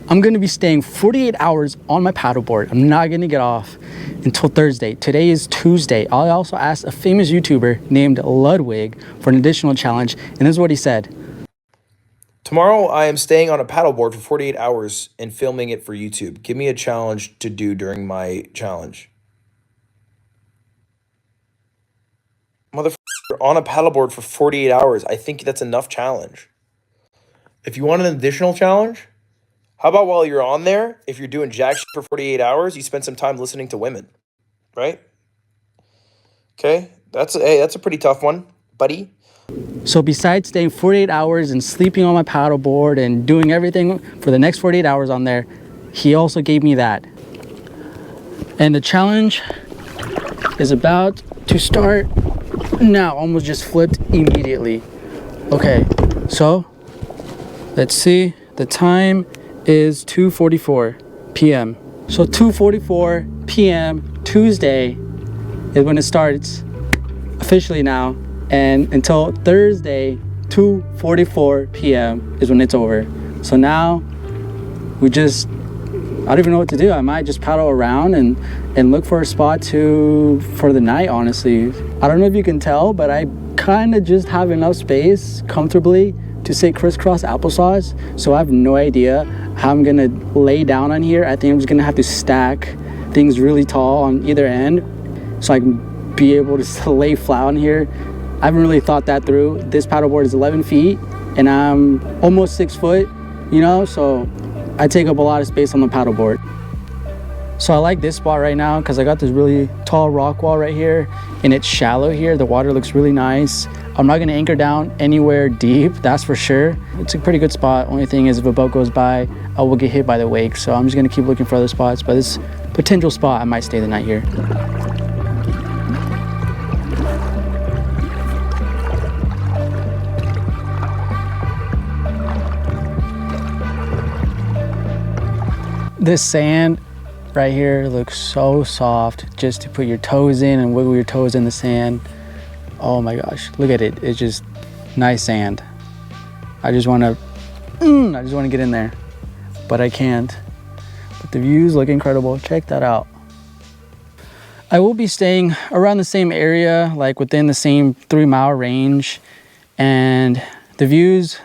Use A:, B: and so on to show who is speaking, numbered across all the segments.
A: I'm going to be staying 48 hours on my paddleboard. I'm not going to get off until Thursday. Today is Tuesday. I also asked a famous YouTuber named Ludwig for an additional challenge, and this is what he said.
B: Tomorrow, I am staying on a paddleboard for 48 hours and filming it for YouTube. Give me a challenge to do during my challenge. Motherfucker, on a paddleboard for 48 hours. I think that's enough challenge. If you want an additional challenge, how about while you're on there, if you're doing jack shit for 48 hours, you spend some time listening to women, right? Okay, that's a pretty tough one, buddy.
A: So besides staying 48 hours and sleeping on my paddleboard and doing everything for the next 48 hours on there, he also gave me that. And the challenge is about to start now. Almost just flipped immediately. Okay, so let's see. The time is 2:44 p.m. So 2:44 p.m. Tuesday is when it starts officially now. And until Thursday, 2:44 p.m. is when it's over. So now I don't even know what to do. I might just paddle around and look for a spot for the night, honestly. I don't know if you can tell, but I kind of just have enough space comfortably to say crisscross applesauce. So I have no idea how I'm gonna lay down on here. I think I'm just gonna have to stack things really tall on either end so I can be able to lay flat on here. I haven't really thought that through. This paddleboard is 11 feet and I'm almost 6 foot, so I take up a lot of space on the paddleboard. So I like this spot right now because I got this really tall rock wall right here and it's shallow here. The water looks really nice. I'm not gonna anchor down anywhere deep, that's for sure. It's a pretty good spot. Only thing is if a boat goes by, I will get hit by the wake. So I'm just gonna keep looking for other spots, but this potential spot, I might stay the night here. This sand right here looks so soft just to put your toes in and wiggle your toes in the sand. Oh my gosh, look at it. It's just nice sand. I just want to get in there, but I can't. But the views look incredible. Check that out. I will be staying around the same area, like within the same 3-mile range. And the views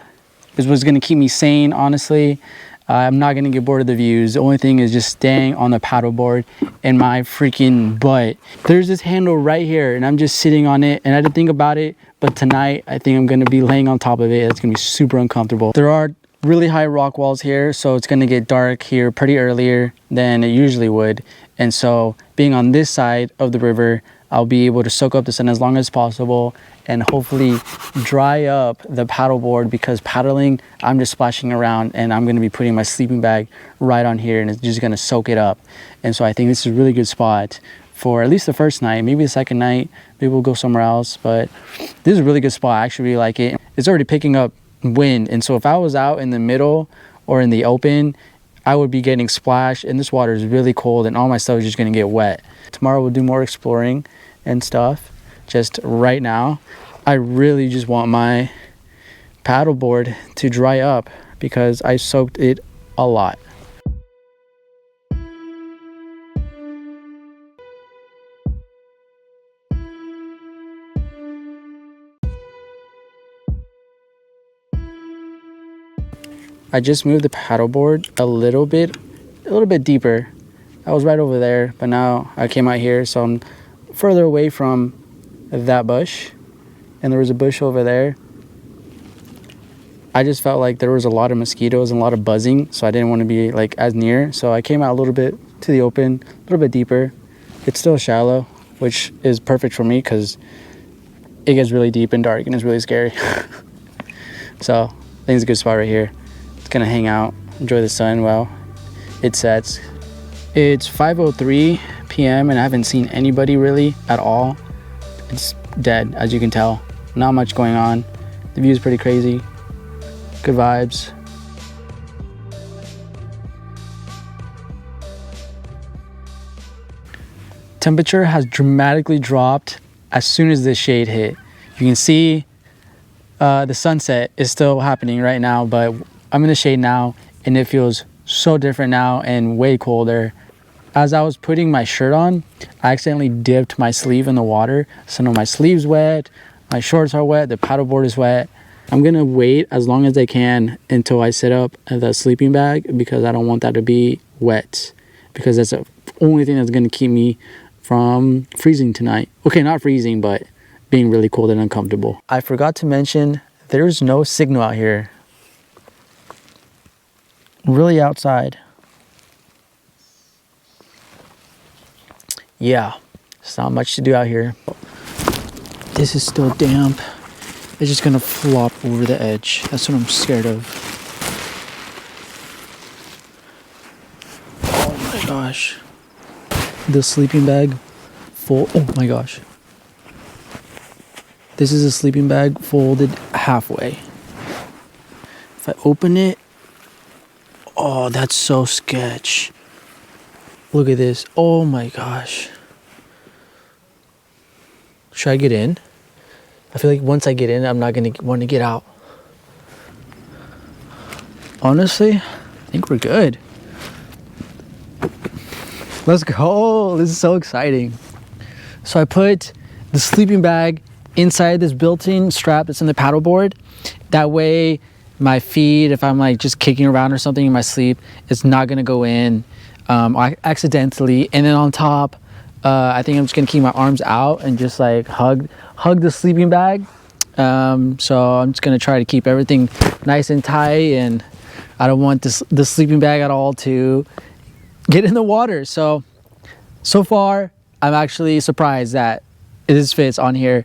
A: is what's going to keep me sane, honestly. I'm not going to get bored of the views. The only thing is just staying on the paddleboard and my freaking butt. There's this handle right here and I'm just sitting on it and I didn't think about it. But tonight I think I'm going to be laying on top of it. It's going to be super uncomfortable. There are really high rock walls here, so it's going to get dark here pretty earlier than it usually would. And so being on this side of the river, I'll be able to soak up the sun as long as possible and hopefully dry up the paddleboard, because paddling, I'm just splashing around and I'm going to be putting my sleeping bag right on here and it's just going to soak it up. And so I think this is a really good spot for at least the first night. Maybe the second night, maybe we'll go somewhere else, but this is a really good spot. I actually really like it. It's already picking up wind, and so if I was out in the middle or in the open, I would be getting splashed, and this water is really cold and all my stuff is just going to get wet. Tomorrow we'll do more exploring and stuff. Just right now, I really just want my paddleboard to dry up because I soaked it a lot. I just moved the paddleboard a little bit deeper. I was right over there, but now I came out here, so I'm further away from that bush, and there was a bush over there. I just felt like there was a lot of mosquitoes and a lot of buzzing, so I didn't want to be like as near. So I came out a little bit to the open, a little bit deeper. It's still shallow, which is perfect for me because it gets really deep and dark and it's really scary. So I think it's a good spot right here. It's gonna hang out, enjoy the sun while it sets. It's 5:03 p.m. and I haven't seen anybody really at all. It's dead, as you can tell. Not much going on. The view is pretty crazy. Good vibes. Temperature has dramatically dropped as soon as the shade hit. You can see the sunset is still happening right now, but I'm in the shade now and it feels so different now and way colder. As I was putting my shirt on, I accidentally dipped my sleeve in the water. So now my sleeve's wet, my shorts are wet, the paddleboard is wet. I'm gonna wait as long as I can until I set up the sleeping bag because I don't want that to be wet, because that's the only thing that's gonna keep me from freezing tonight. Okay, not freezing, but being really cold and uncomfortable. I forgot to mention, there's no signal out here. Really outside. Yeah, it's not much to do out here. This is still damp. It's just gonna flop over the edge. That's what I'm scared of. Oh my gosh. The sleeping bag full. Oh my gosh. This is a sleeping bag folded halfway. If I open it, oh, that's so sketch. Look at this. Oh my gosh. Should I get in? I feel like once I get in, I'm not going to want to get out. Honestly, I think we're good. Let's go. This is so exciting. So I put the sleeping bag inside this built-in strap that's in the paddleboard. That way, my feet, if I'm like just kicking around or something in my sleep, it's not going to go in accidentally. And then on top, I think I'm just gonna keep my arms out and just like hug the sleeping bag. So I'm just gonna try to keep everything nice and tight, and I don't want the sleeping bag at all to get in the water. So far, I'm actually surprised that this fits on here,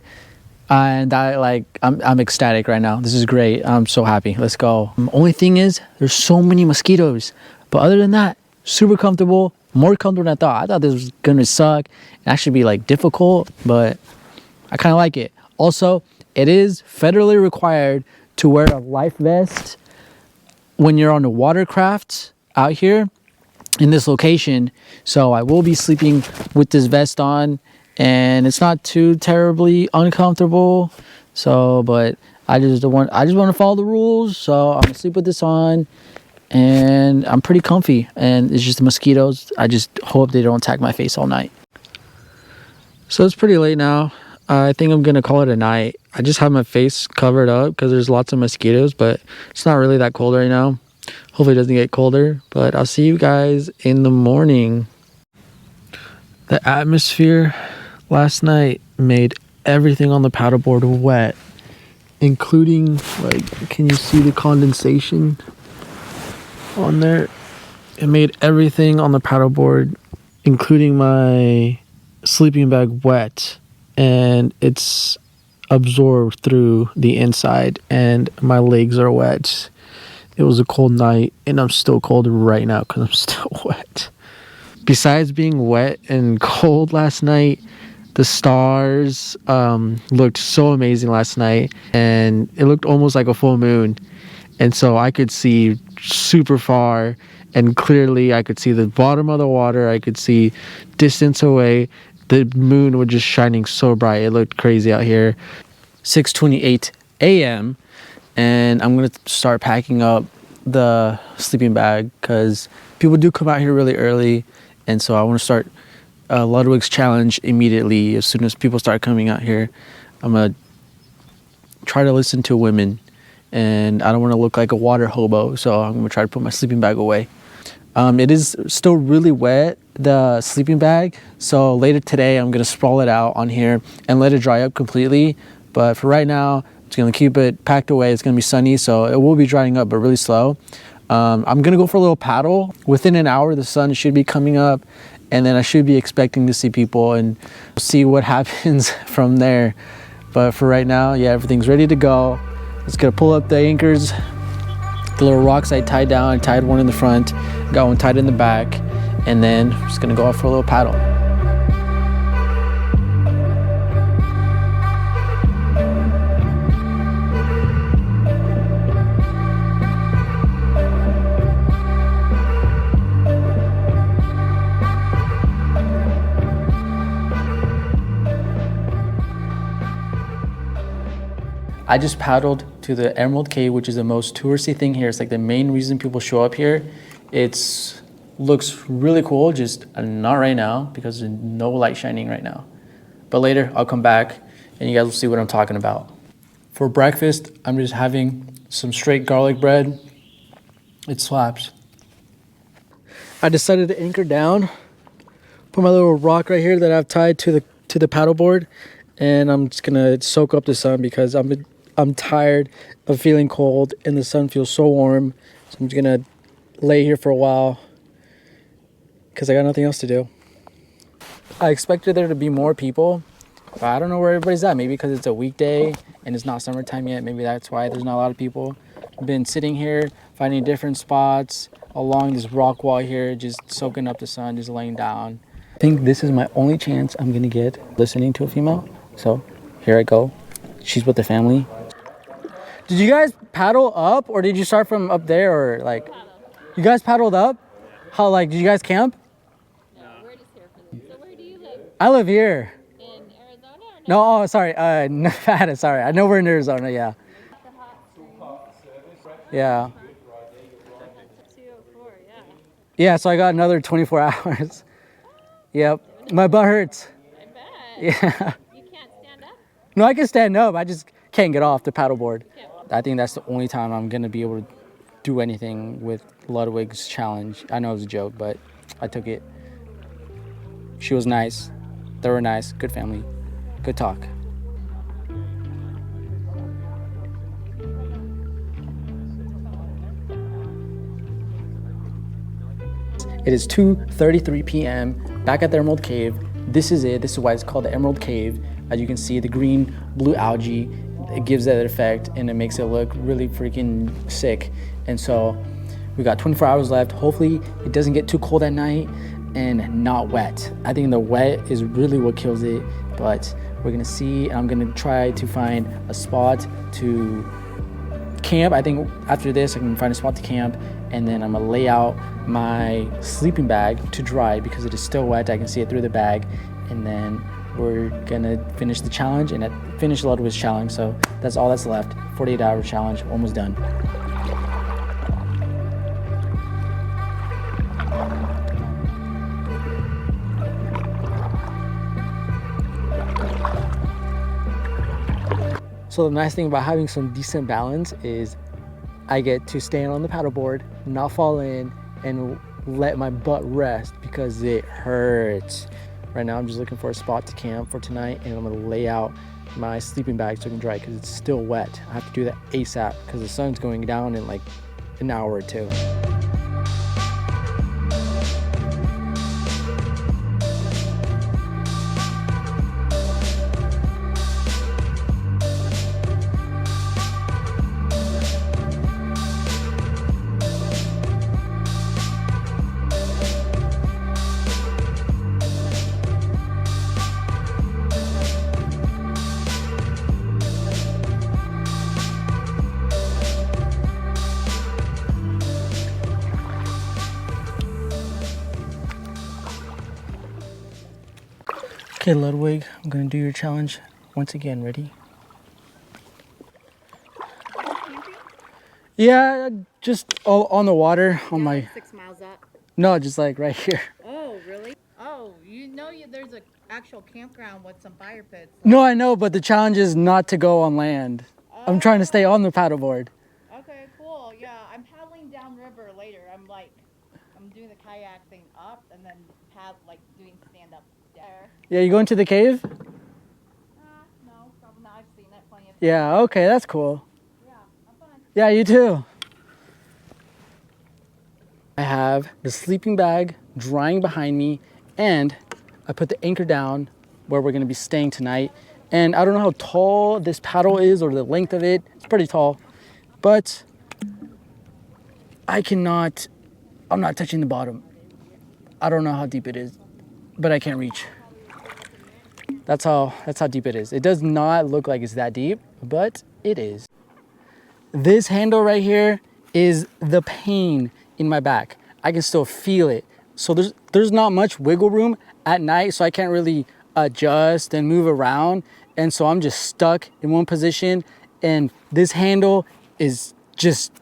A: and I'm ecstatic right now. This is great. I'm so happy. Let's go. Only thing is, there's so many mosquitoes, but other than that, super comfortable. More comfortable than I thought. I thought this was gonna suck and actually be like difficult, but I kind of like it. Also, it is federally required to wear a life vest when you're on a watercraft out here in this location. So I will be sleeping with this vest on, and it's not too terribly uncomfortable. So, but I just want to follow the rules. So I'm gonna sleep with this on. And I'm pretty comfy, and it's just the mosquitoes. I just hope they don't attack my face all night. So it's pretty late now. I think I'm gonna call it a night. I just have my face covered up because there's lots of mosquitoes, but it's not really that cold right now. Hopefully it doesn't get colder, but I'll see you guys in the morning. The atmosphere last night made everything on the paddleboard wet, including, like, can you see the condensation on there? It made everything on the paddleboard, including my sleeping bag, wet, and it's absorbed through the inside, and my legs are wet. It was a cold night, and I'm still cold right now because I'm still wet. Besides being wet and cold last night, the stars looked so amazing last night, and it looked almost like a full moon. And so I could see super far, and clearly I could see the bottom of the water. I could see distance away. The moon was just shining so bright. It looked crazy out here. 6:28 a.m. and I'm going to start packing up the sleeping bag because people do come out here really early. And so I want to start Ludwig's challenge immediately. As soon as people start coming out here, I'm going to try to listen to women. And I don't want to look like a water hobo, so I'm going to try to put my sleeping bag away. It is still really wet, the sleeping bag, so later today I'm going to sprawl it out on here and let it dry up completely. But for right now, I'm just going to keep it packed away. It's going to be sunny, so it will be drying up, but really slow. I'm going to go for a little paddle. Within an hour, the sun should be coming up, and then I should be expecting to see people and see what happens from there. But for right now, yeah, everything's ready to go. Just gonna pull up the anchors, the little rocks I tied down. I tied one in the front, got one tied in the back, and then I'm just gonna go out for a little paddle. I just paddled to the Emerald Cave, which is the most touristy thing here. It's like the main reason people show up here. It's looks really cool, just not right now because there's no light shining right now. But later I'll come back and you guys will see what I'm talking about. For breakfast, I'm just having some straight garlic bread. It slaps. I decided to anchor down, put my little rock right here that I've tied to the paddleboard, and I'm just gonna soak up the sun because I'm tired of feeling cold and the sun feels so warm. So I'm just gonna lay here for a while because I got nothing else to do. I expected there to be more people, but I don't know where everybody's at. Maybe because it's a weekday and it's not summertime yet. Maybe that's why there's not a lot of people. I've been sitting here, finding different spots along this rock wall here, just soaking up the sun, just laying down. I think this is my only chance I'm gonna get listening to a female. So here I go. She's with the family. Did you guys paddle up or did you start from up there or like, you guys paddled up? How, like, did you guys camp?
C: No, we're just here for this. So where do you live?
A: I live here.
C: In Arizona or
A: No, oh, sorry, Nevada, sorry. I know we're in Arizona, yeah.
C: the hot springs?
A: Yeah.
C: 204, yeah.
A: Yeah, so I got another 24 hours. Yep. My butt hurts.
C: I bet.
A: Yeah.
C: You can't stand up?
A: No, I can stand up. I just can't get off the paddleboard.
C: Can't.
A: I think that's the only time I'm going to be able to do anything with Ludwig's challenge. I know it was a joke, but I took it. She was nice. They were nice. Good family. Good talk. It is 2:33 p.m. back at the Emerald Cave. This is it. This is why it's called the Emerald Cave. As you can see, the green, blue algae, it gives that effect and it makes it look really freaking sick. And so we got 24 hours left. Hopefully it doesn't get too cold at night and not wet. I think the wet is really what kills it, but we're gonna see. I'm gonna try to find a spot to camp. I think after this I can find a spot to camp, and then I'm gonna lay out my sleeping bag to dry because it is still wet. I can see it through the bag, and then we're gonna finish the challenge and finish Ludwig's challenge. So that's all that's left. 48-hour challenge, almost done. So the nice thing about having some decent balance is I get to stand on the paddleboard, not fall in, and let my butt rest because it hurts. Right now I'm just looking for a spot to camp for tonight, and I'm gonna lay out my sleeping bag so it can dry because it's still wet. I have to do that ASAP because the sun's going down in like an hour or two. Okay, Ludwig, I'm gonna do your challenge once again. Ready? Yeah, just on the water on my.
C: 6 miles up.
A: No, just like right here.
C: Oh, really? Oh, there's an actual campground with some fire pits.
A: No, I know, but the challenge is not to go on land. I'm trying to stay on the paddleboard.
C: Okay, cool. Yeah, I'm paddling downriver later. I'm doing the kayak thing up and then doing stand up there.
A: Yeah, you going to the cave?
C: No, probably not. I've seen it plenty of times.
A: Yeah, okay, that's cool.
C: Yeah, I'm fine.
A: Yeah, you too. I have the sleeping bag drying behind me, and I put the anchor down where we're gonna be staying tonight. And I don't know how tall this paddle is or the length of it. It's pretty tall, but I'm not touching the bottom. I don't know how deep it is, but I can't reach. That's how deep it is. It does not look like it's that deep, but it is. This handle right here is the pain in my back. I can still feel it. So there's not much wiggle room at night, so I can't really adjust and move around. And so I'm just stuck in one position, and this handle is just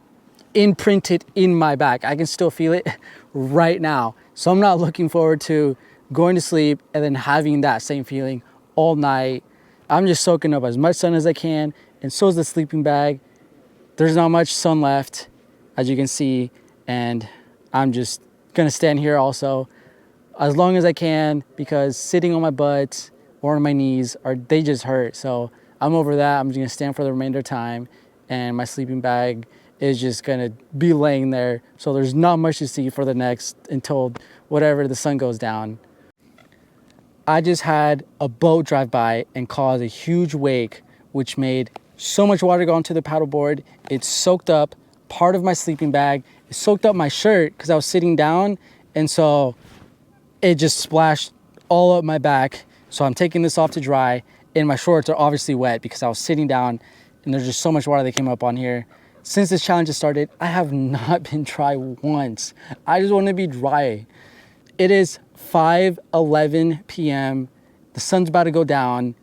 A: imprinted in my back. I can still feel it right now. So I'm not looking forward to going to sleep and then having that same feeling all night. I'm just soaking up as much sun as I can, and so is the sleeping bag. There's not much sun left, as you can see, and I'm just gonna stand here also as long as I can, because sitting on my butt or on my knees, they just hurt. So I'm over that. I'm just gonna stand for the remainder of time, and my sleeping bag is just gonna be laying there. So there's not much to see for the next, until whatever the sun goes down. I just had a boat drive by and cause a huge wake, which made so much water go onto the paddleboard. It soaked up part of my sleeping bag. It soaked up my shirt because I was sitting down, and so it just splashed all up my back. So I'm taking this off to dry, and my shorts are obviously wet because I was sitting down, and there's just so much water that came up on here. Since this challenge has started, I have not been dry once. I just want to be dry. It is 5:11 p.m. The sun's about to go down.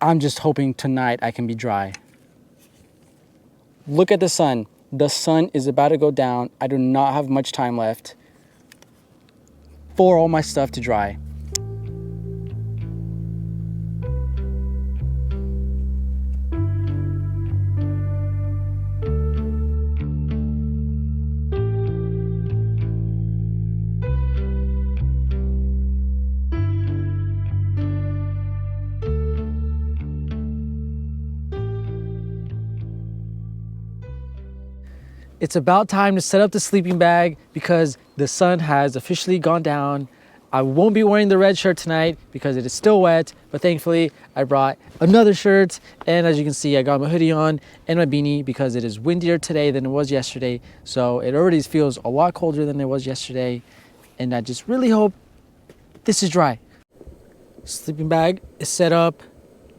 A: I'm just hoping tonight I can be dry. Look at the sun. The sun is about to go down. I do not have much time left for all my stuff to dry. It's about time to set up the sleeping bag because the sun has officially gone down. I won't be wearing the red shirt tonight because it is still wet, but thankfully I brought another shirt, and as you can see, I got my hoodie on and my beanie because it is windier today than it was yesterday. So it already feels a lot colder than it was yesterday, and I just really hope this is dry. Sleeping bag is set up.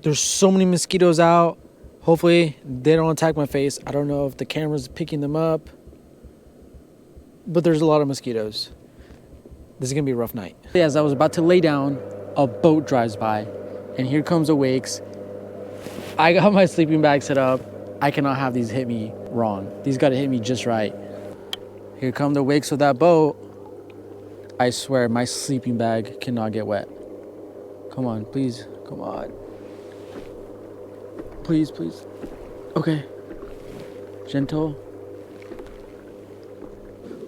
A: There's so many mosquitoes out. Hopefully they don't attack my face. I don't know if the camera's picking them up, but there's a lot of mosquitoes. This is gonna be a rough night. As I was about to lay down, a boat drives by, and here comes the wakes. I got my sleeping bag set up. I cannot have these hit me wrong. These gotta hit me just right. Here come the wakes of that boat. I swear my sleeping bag cannot get wet. Come on, please, come on. Please, please. Okay. Gentle.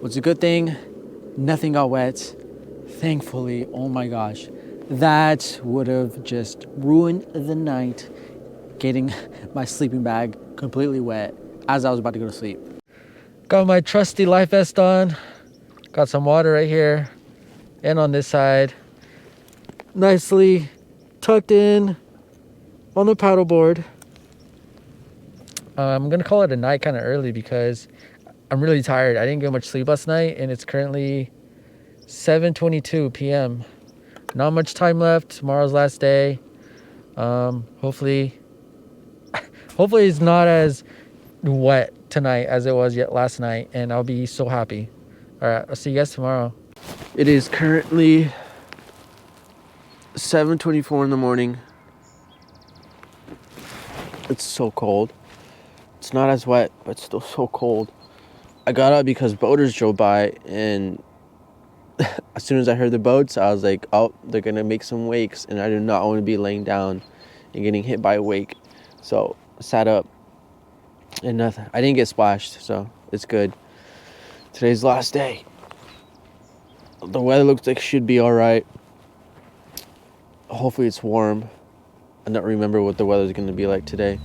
A: What's a good thing? Nothing got wet. Thankfully, oh my gosh. That would have just ruined the night, getting my sleeping bag completely wet as I was about to go to sleep. Got my trusty life vest on. Got some water right here and on this side. Nicely tucked in on the paddleboard. I'm gonna call it a night kind of early because I'm really tired. I didn't get much sleep last night, and it's currently 7:22 p.m. Not much time left. Tomorrow's last day. Hopefully it's not as wet tonight as it was yet last night, and I'll be so happy. All right, I'll see you guys tomorrow. It is currently 7:24 in the morning. It's so cold. It's not as wet, but it's still so cold. I got up because boaters drove by, and as soon as I heard the boats, I was like, oh, they're gonna make some wakes, and I do not want to be laying down and getting hit by a wake. So I sat up, and nothing. I didn't get splashed, so it's good. Today's the last day. The weather looks like it should be all right. Hopefully it's warm. I don't remember what the weather's gonna be like today.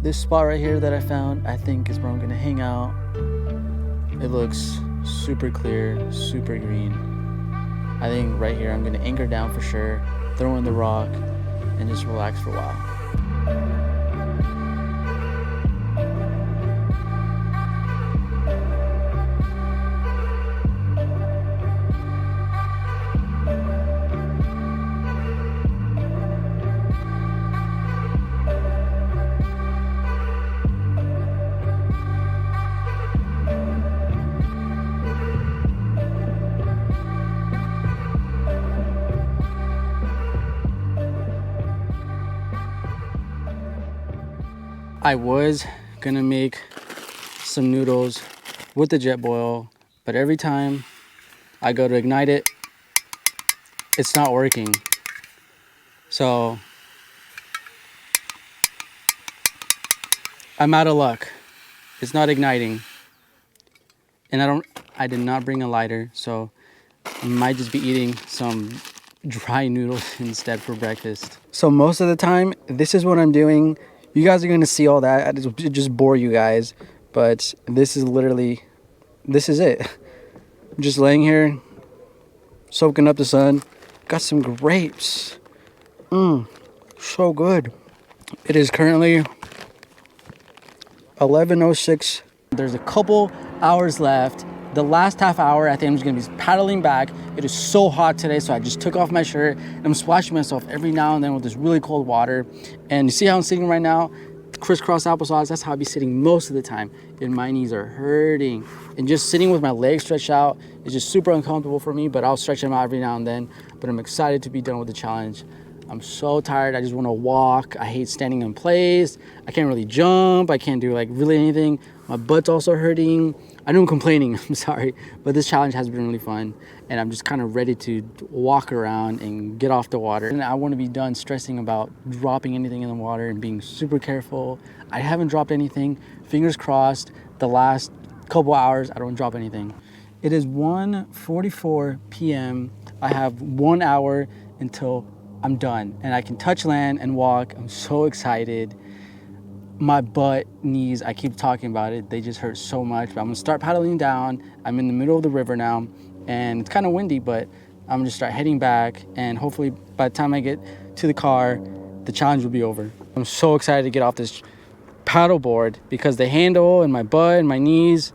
A: This spot right here that I found, I think is where I'm gonna hang out. It looks super clear, super green. I think right here I'm gonna anchor down for sure, throw in the rock, and just relax for a while. I was gonna make some noodles with the jet boil, but every time I go to ignite it, it's not working. So I'm out of luck. It's not igniting. And I did not bring a lighter, so I might just be eating some dry noodles instead for breakfast. So most of the time, this is what I'm doing. You guys are gonna see all that. I just bore you guys, but this is it. I'm just laying here, soaking up the sun. Got some grapes. So good. It is currently 11:06. There's a couple hours left. The last half hour, I think I'm just gonna be paddling back. It is so hot today, so I just took off my shirt and I'm splashing myself every now and then with this really cold water. And you see how I'm sitting right now? Crisscross applesauce, that's how I'll be sitting most of the time. And my knees are hurting. And just sitting with my legs stretched out is just super uncomfortable for me, but I'll stretch them out every now and then. But I'm excited to be done with the challenge. I'm so tired, I just wanna walk. I hate standing in place. I can't really jump. I can't do like really anything. My butt's also hurting. I know I'm complaining, I'm sorry, but this challenge has been really fun. And I'm just kind of ready to walk around and get off the water. And I wanna be done stressing about dropping anything in the water and being super careful. I haven't dropped anything. Fingers crossed, the last couple hours, I don't drop anything. It is 1:44 p.m. I have 1 hour until I'm done and I can touch land and walk. I'm so excited. My butt, knees, I keep talking about it. They just hurt so much, but I'm gonna start paddling down. I'm in the middle of the river now and it's kind of windy, but I'm gonna start heading back and hopefully by the time I get to the car, the challenge will be over. I'm so excited to get off this paddle board because the handle and my butt and my knees,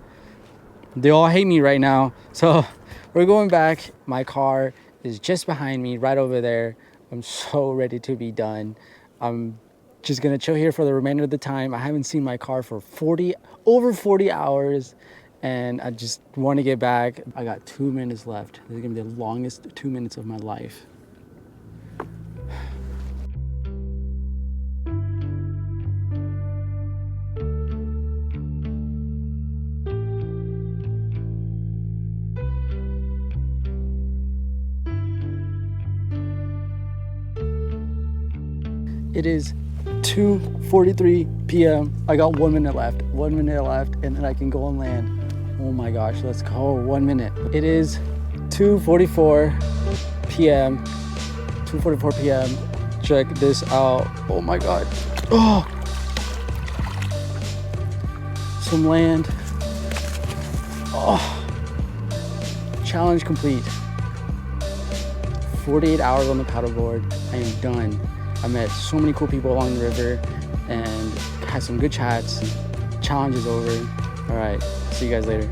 A: they all hate me right now. So we're going back. My car is just behind me, right over there. I'm so ready to be done. I'm just gonna chill here for the remainder of the time. I haven't seen my car for over 40 hours and I just want to get back. I got 2 minutes left. This is gonna be the longest 2 minutes of my life. It is 2:43 p.m. I got 1 minute left. 1 minute left, and then I can go on land. Oh my gosh, let's go. 1 minute. It is 2:44 p.m. 2:44 p.m. Check this out. Oh my god. Oh, some land. Oh, challenge complete. 48 hours on the paddleboard. I am done. I met so many cool people along the river and had some good chats. Challenge is over. All right, see you guys later.